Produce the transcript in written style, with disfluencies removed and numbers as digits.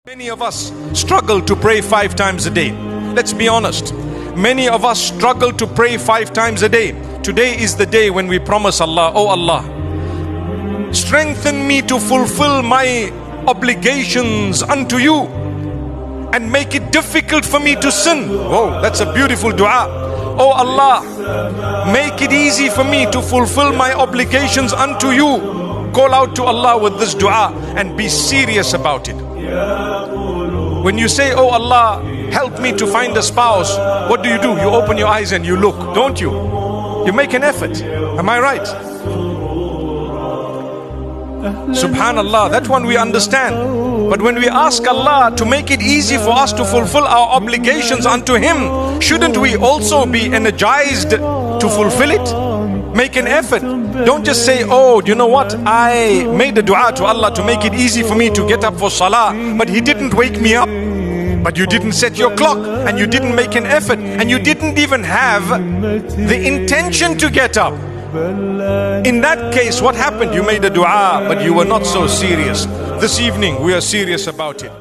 Many of us struggle to pray 5 times a day. Let's be honest. Many of us struggle to pray 5 times a day. Today is the day when we promise Allah, oh Allah, strengthen me to fulfill my obligations unto you and make it difficult for me to sin. Oh, that's a beautiful dua. Oh Allah, make it easy for me to fulfill my obligations unto you. Call out to Allah with this dua and be serious about it. When you say, oh Allah, help me to find a spouse, what do? You open your eyes and you look, don't you? You make an effort. Am I right? Subhanallah, that one we understand. But when we ask Allah to make it easy for us to fulfill our obligations unto Him, shouldn't we also be energized to fulfill it? Make an effort. Don't just say, oh, you know what, I made a dua to Allah to make it easy for me to get up for salah, but He didn't wake me up. But you didn't set your clock, and you didn't make an effort, and you didn't even have the intention to get up. In that case, what happened? You made a dua, but you were not so serious. This evening, we are serious about it.